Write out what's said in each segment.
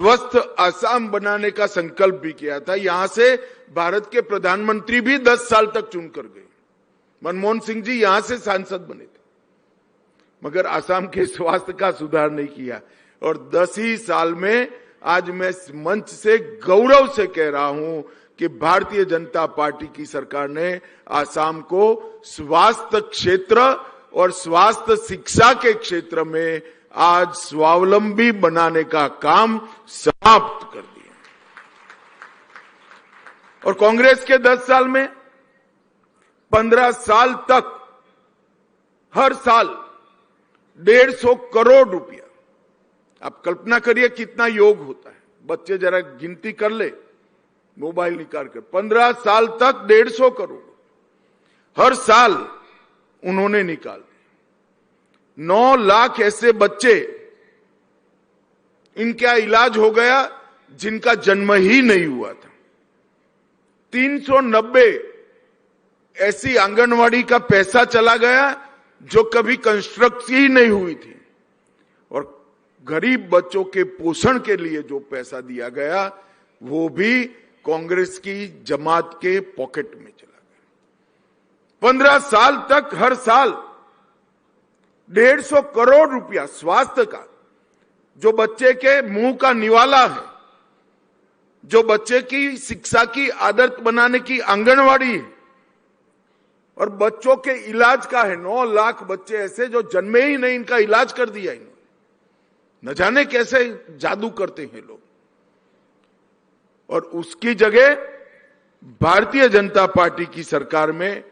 स्वस्थ आसाम बनाने का संकल्प भी किया था। यहां से भारत के प्रधानमंत्री भी 10 साल तक चुनकर गए। मनमोहन सिंह जी यहां से सांसद बने थे, मगर आसाम के स्वास्थ्य का सुधार नहीं किया। और 10 ही साल में आज मैं मंच से गौरव से कह रहा हूं कि भारतीय जनता पार्टी की सरकार ने आसाम को स्वास्थ्य क्षेत्र और स्वास्थ्य शिक्षा के क्षेत्र में आज स्वावलंबी बनाने का काम समाप्त कर दिया। और कांग्रेस के 10 साल में 15 साल तक हर साल 150 करोड़ रुपया, आप कल्पना करिए कितना योग होता है। बच्चे जरा गिनती कर ले, मोबाइल निकाल कर। 15 साल तक 150 करोड़ हर साल उन्होंने निकाल दिया। 9 लाख ऐसे बच्चे, इनका इलाज हो गया जिनका जन्म ही नहीं हुआ था। 390 ऐसी आंगनवाड़ी का पैसा चला गया जो कभी कंस्ट्रक्ट ही नहीं हुई थी। और गरीब बच्चों के पोषण के लिए जो पैसा दिया गया वो भी कांग्रेस की जमात के पॉकेट में चला गया। 15 साल तक हर साल 150 करोड़ रुपया स्वास्थ्य का, जो बच्चे के मुंह का निवाला है, जो बच्चे की शिक्षा की आदत बनाने की आंगनवाड़ी है और बच्चों के इलाज का है। 9 लाख बच्चे ऐसे जो जन्मे ही नहीं, इनका इलाज कर दिया इन्होंने। न जाने कैसे जादू करते हैं लोग। और उसकी जगह भारतीय जनता पार्टी की सरकार में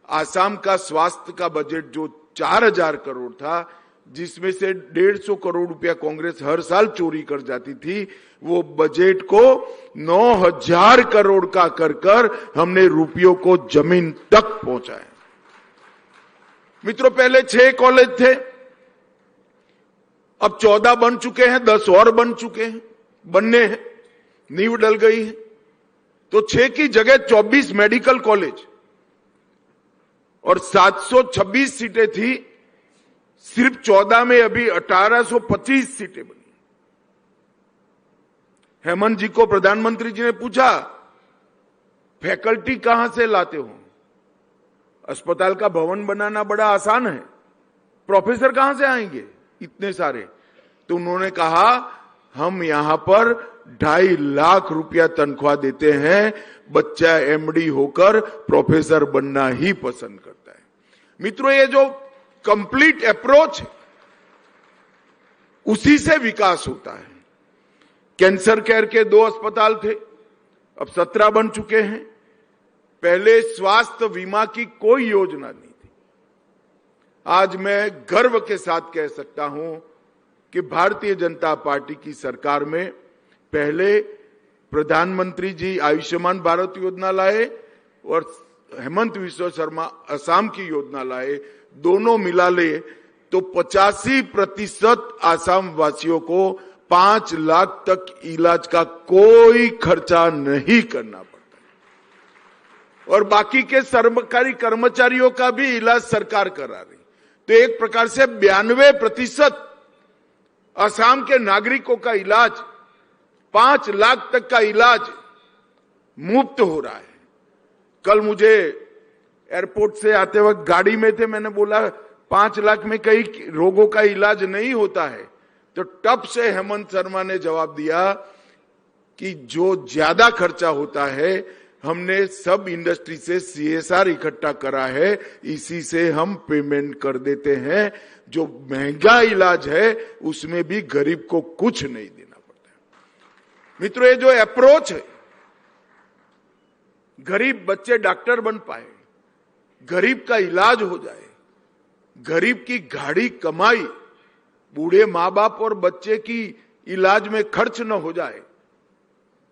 आसाम का स्वास्थ्य का बजट जो 4000 करोड़ था, जिसमें से 150 करोड़ रुपया कांग्रेस हर साल चोरी कर जाती थी, वो बजट को 9000 करोड़ का कर हमने रुपयों को जमीन तक पहुंचाया। मित्रों, पहले 6 कॉलेज थे, अब 14 बन चुके हैं, 10 और बन चुके हैं, बनने हैं, नींव डल गई है। तो 6 की जगह 24 मेडिकल कॉलेज और 726 सीटें थी, सिर्फ 14 में अभी 1825 सीटें बनी। हेमंत जी को प्रधानमंत्री जी ने पूछा, फैकल्टी कहां से लाते हो? अस्पताल का भवन बनाना बड़ा आसान है, प्रोफेसर कहां से आएंगे इतने सारे? तो उन्होंने कहा, हम यहां पर 2.5 लाख रुपया तनख्वाह देते हैं, बच्चा एमडी होकर प्रोफेसर बनना ही पसंद करता है। मित्रों, ये जो कंप्लीट अप्रोच है, उसी से विकास होता है। कैंसर केयर के 2 अस्पताल थे, अब 17 बन चुके हैं। पहले स्वास्थ्य बीमा की कोई योजना नहीं थी। आज मैं गर्व के साथ कह सकता हूं कि भारतीय जनता पार्टी की सरकार में पहले प्रधानमंत्री जी आयुष्मान भारत योजना लाए और हेमंत विश्व शर्मा असम की योजना लाए। दोनों मिला ले तो 85% आसाम वासियों को 5 लाख तक इलाज का कोई खर्चा नहीं करना पड़ता और बाकी के सरकारी कर्मचारियों का भी इलाज सरकार करा रही। तो एक प्रकार से 92% असम के नागरिकों का इलाज, 5 लाख तक का इलाज मुफ्त हो रहा है। कल मुझे एयरपोर्ट से आते वक्त गाड़ी में थे, मैंने बोला 5 लाख में कई रोगों का इलाज नहीं होता है। तो तब से हेमंत शर्मा ने जवाब दिया कि जो ज्यादा खर्चा होता है, हमने सब इंडस्ट्री से CSR इकट्ठा करा है, इसी से हम पेमेंट कर देते हैं। जो महंगा इलाज है उसमें भी गरीब को कुछ नहीं देना पड़ता है। मित्रों, ये जो अप्रोच है, गरीब बच्चे डॉक्टर बन पाए, गरीब का इलाज हो जाए, गरीब की गाड़ी कमाई, बूढ़े माँ बाप और बच्चे की इलाज में खर्च न हो जाए,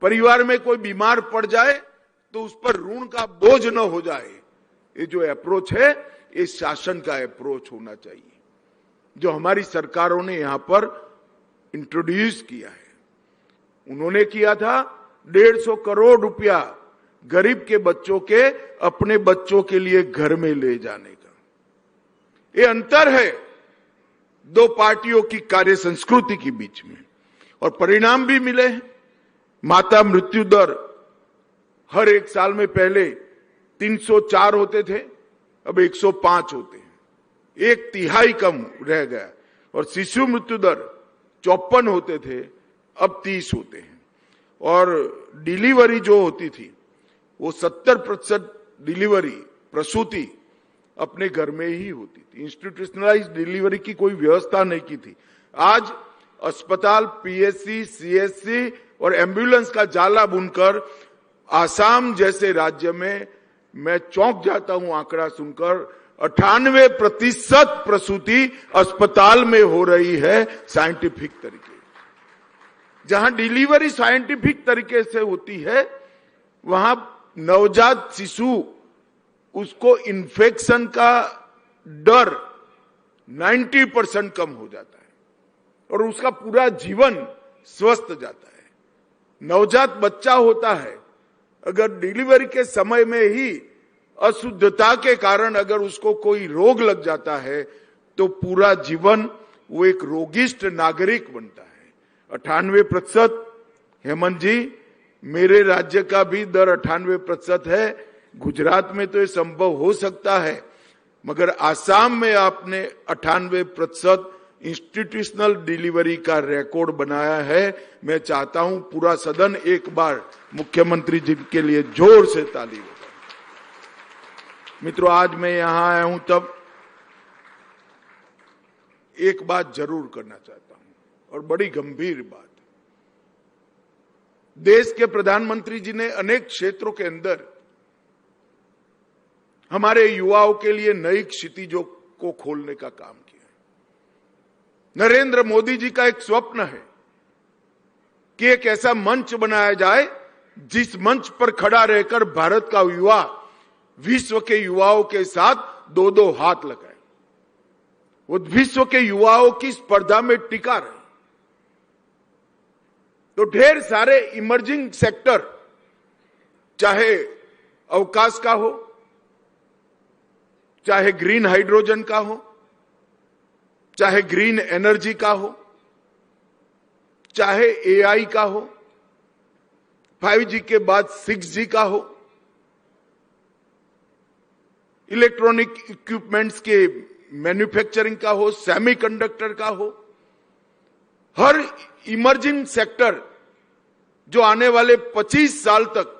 परिवार में कोई बीमार पड़ जाए तो उस पर ऋण का बोझ न हो जाए। ये जो अप्रोच है, ये शासन का अप्रोच होना चाहिए, जो हमारी सरकारों ने यहां पर इंट्रोड्यूस किया है। उन्होंने किया था 150 करोड़ रुपया गरीब के बच्चों के अपने बच्चों के लिए घर में ले जाने का। ये अंतर है 2 पार्टियों की कार्य संस्कृति के बीच में। और परिणाम भी मिले हैं। माता मृत्यु दर हर एक साल में पहले 304 होते थे, अब 105 होते हैं, 1/3 कम रह गया। और शिशु मृत्यु दर 54 होते थे, अब 30 होते हैं। और डिलीवरी जो होती थी वो 70% डिलीवरी प्रसूति अपने घर में ही होती थी। इंस्टीट्यूशनलाइज डिलीवरी की कोई व्यवस्था नहीं की थी। आज अस्पताल, पीएससी, सीएससी और एम्बुलेंस का जाला बुनकर आसाम जैसे राज्य में मैं चौंक जाता हूं आंकड़ा सुनकर, 98% प्रसूति अस्पताल में हो रही है साइंटिफिक तरीके। जहां डिलीवरी साइंटिफिक तरीके से होती है वहां नवजात शिशु उसको इन्फेक्शन का डर 90% कम हो जाता है और उसका पूरा जीवन स्वस्थ जाता है। नवजात बच्चा होता है, अगर डिलीवरी के समय में ही अशुद्धता के कारण अगर उसको कोई रोग लग जाता है तो पूरा जीवन वो एक रोगिष्ट नागरिक बनता है। 98%, हेमंत जी, मेरे राज्य का भी दर 98% है। गुजरात में तो ये संभव हो सकता है, मगर आसाम में आपने 98% इंस्टीट्यूशनल डिलीवरी का रिकॉर्ड बनाया है। मैं चाहता हूं पूरा सदन एक बार मुख्यमंत्री जी के लिए जोर से ताली बजाए। मित्रों, आज मैं यहां आया हूं तब एक बात जरूर करना चाहता हूं, और बड़ी गंभीर बात। देश के प्रधानमंत्री जी ने अनेक क्षेत्रों के अंदर हमारे युवाओं के लिए नई क्षितिजों को खोलने का काम किया। नरेंद्र मोदी जी का एक स्वप्न है कि एक ऐसा मंच बनाया जाए जिस मंच पर खड़ा रहकर भारत का युवा विश्व के युवाओं के साथ दो दो हाथ लगाए, वो विश्व के युवाओं की स्पर्धा में टिका रहे। तो ढेर सारे इमर्जिंग सेक्टर, चाहे अवकाश का हो, चाहे ग्रीन हाइड्रोजन का हो, चाहे ग्रीन एनर्जी का हो, चाहे एआई का हो, 5G के बाद 6G का हो, इलेक्ट्रॉनिक इक्विपमेंट्स के मैन्युफैक्चरिंग का हो, सेमीकंडक्टर का हो, हर इमर्जिंग सेक्टर जो आने वाले 25 साल तक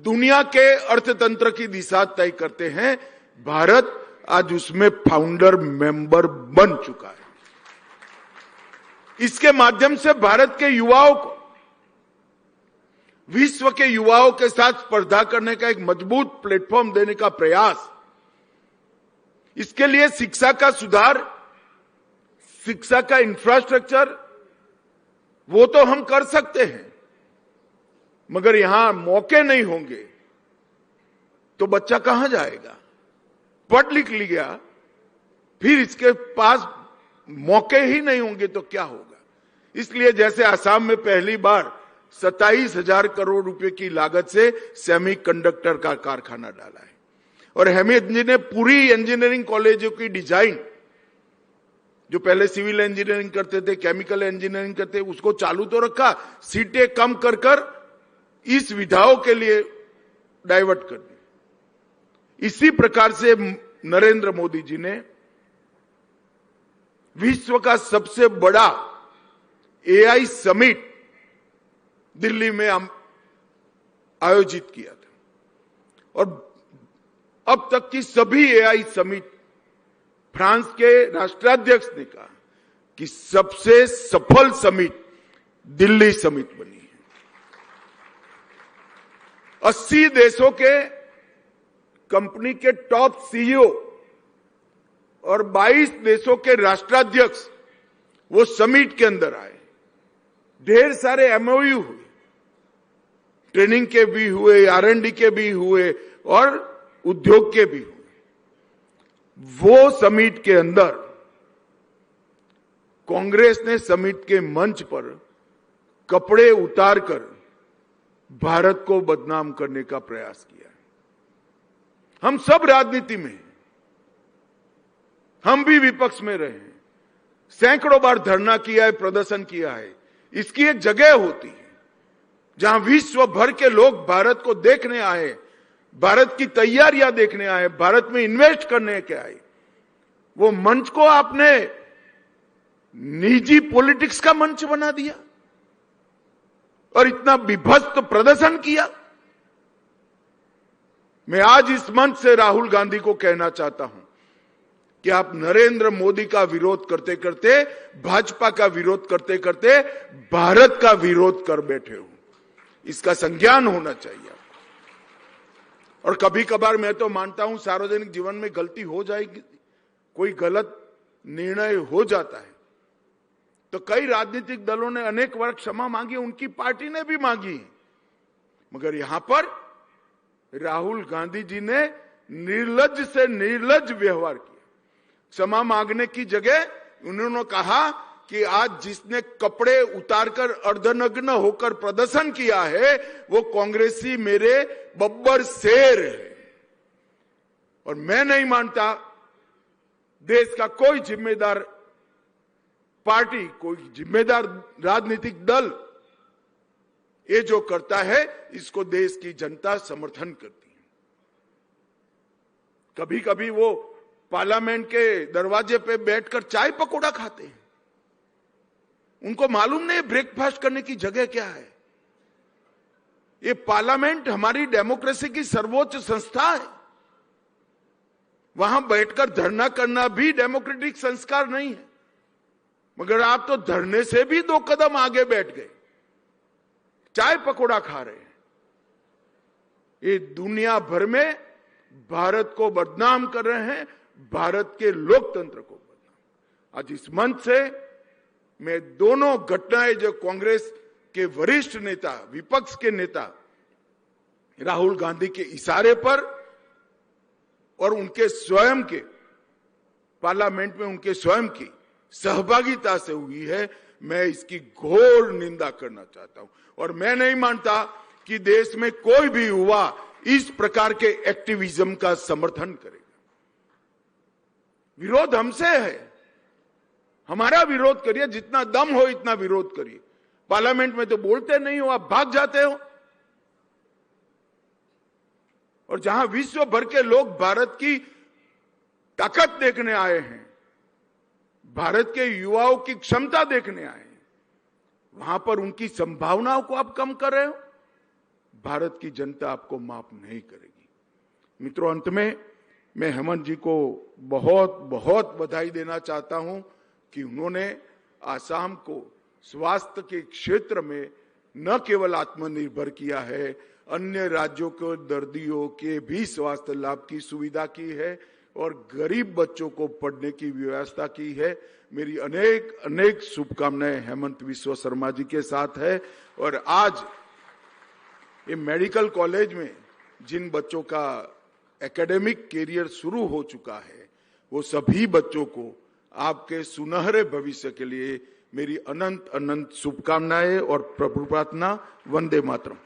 दुनिया के अर्थतंत्र की दिशा तय करते हैं, भारत आज उसमें फाउंडर मेंबर बन चुका है। इसके माध्यम से भारत के युवाओं को विश्व के युवाओं के साथ स्पर्धा करने का एक मजबूत प्लेटफॉर्म देने का प्रयास। इसके लिए शिक्षा का सुधार, शिक्षा का इंफ्रास्ट्रक्चर, वो तो हम कर सकते हैं, मगर यहां मौके नहीं होंगे तो बच्चा कहां जाएगा? पढ़ लिख लिया, फिर इसके पास मौके ही नहीं होंगे तो क्या होगा? इसलिए जैसे आसाम में पहली बार 27,000 करोड़ रुपए की लागत से सेमीकंडक्टर का कारखाना डाला है, और हेमंत जी ने पूरी इंजीनियरिंग कॉलेजों की डिजाइन, जो पहले सिविल इंजीनियरिंग करते थे, केमिकल इंजीनियरिंग करते, उसको चालू तो रखा, सीटें कम कर कर इस विधाओं के लिए डाइवर्ट कर दी। इसी प्रकार से नरेंद्र मोदी जी ने विश्व का सबसे बड़ा एआई समिट दिल्ली में आयोजित किया था, और अब तक की सभी एआई समिट फ्रांस के राष्ट्राध्यक्ष ने कहा कि सबसे सफल समिट दिल्ली समिट बनी है। 80 देशों के कंपनी के टॉप सीईओ और 22 देशों के राष्ट्राध्यक्ष वो समिट के अंदर आए। ढेर सारे एमओयू हुए, ट्रेनिंग के भी हुए, R&D के भी हुए और उद्योग के भी हुए। वो समिट के अंदर कांग्रेस ने समिट के मंच पर कपड़े उतारकर भारत को बदनाम करने का प्रयास किया। हम सब राजनीति में हैं, हम भी विपक्ष में रहे हैं, सैकड़ों बार धरना किया है, प्रदर्शन किया है। इसकी एक जगह होती है जहां विश्व भर के लोग भारत को देखने आए, भारत की तैयारियां देखने आए, भारत में इन्वेस्ट करने के आए। वो मंच को आपने निजी पॉलिटिक्स का मंच बना दिया और इतना विभत्स प्रदर्शन किया। मैं आज इस मंच से राहुल गांधी को कहना चाहता हूं कि आप नरेंद्र मोदी का विरोध करते करते, भाजपा का विरोध करते करते भारत का विरोध कर बैठे हो। इसका संज्ञान होना चाहिए। और कभी कभार मैं तो मानता हूं सार्वजनिक जीवन में गलती हो जाएगी, कोई गलत निर्णय हो जाता है, तो कई राजनीतिक दलों ने अनेक बार क्षमा मांगी, उनकी पार्टी ने भी मांगी, मगर यहां पर राहुल गांधी जी ने निर्लज्ज से निर्लज्ज व्यवहार किया। क्षमा मांगने की जगह उन्होंने कहा कि आज जिसने कपड़े उतारकर अर्धनग्न होकर प्रदर्शन किया है वो कांग्रेसी मेरे बब्बर शेर है। और मैं नहीं मानता देश का कोई जिम्मेदार पार्टी, कोई जिम्मेदार राजनीतिक दल ये जो करता है इसको देश की जनता समर्थन करती है। कभी कभी वो पार्लियामेंट के दरवाजे पे बैठकर चाय पकौड़ा खाते हैं, उनको मालूम नहीं ब्रेकफास्ट करने की जगह क्या है। ये पार्लियामेंट हमारी डेमोक्रेसी की सर्वोच्च संस्था है, वहां बैठकर धरना करना भी डेमोक्रेटिक संस्कार नहीं है, मगर आप तो धरने से भी 2 कदम आगे बैठ गए, चाय पकौड़ा खा रहे हैं। ये दुनिया भर में भारत को बदनाम कर रहे हैं, भारत के लोकतंत्र को बदनाम। आज इस मंच से मैं दोनों घटनाएं जो कांग्रेस के वरिष्ठ नेता, विपक्ष के नेता राहुल गांधी के इशारे पर और उनके स्वयं के पार्लियामेंट में उनके स्वयं की सहभागिता से हुई है, मैं इसकी घोर निंदा करना चाहता हूं। और मैं नहीं मानता कि देश में कोई भी युवा इस प्रकार के एक्टिविज्म का समर्थन करेगा। विरोध हमसे है, हमारा विरोध करिए, जितना दम हो इतना विरोध करिए। पार्लियामेंट में तो बोलते नहीं हो, आप भाग जाते हो। और जहां विश्व भर के लोग भारत की ताकत देखने आए हैं, भारत के युवाओं की क्षमता देखने आए हैं, वहां पर उनकी संभावनाओं को आप कम कर रहे हो। भारत की जनता आपको माफ नहीं करेगी। मित्रों, अंत में मैं हेमंत जी को बहुत बहुत बधाई देना चाहता हूं कि उन्होंने आसाम को स्वास्थ्य के क्षेत्र में न केवल आत्मनिर्भर किया है, अन्य राज्यों के दर्दियों के भी स्वास्थ्य लाभ की सुविधा की है और गरीब बच्चों को पढ़ने की व्यवस्था की है। मेरी अनेक अनेक शुभकामनाएं हेमंत विश्व शर्मा जी के साथ है। और आज ये मेडिकल कॉलेज में जिन बच्चों का एकेडमिक कैरियर शुरू हो चुका है, वो सभी बच्चों को आपके सुनहरे भविष्य के लिए मेरी अनंत अनंत शुभकामनाएं और प्रभु प्रार्थना। वंदे मातरम।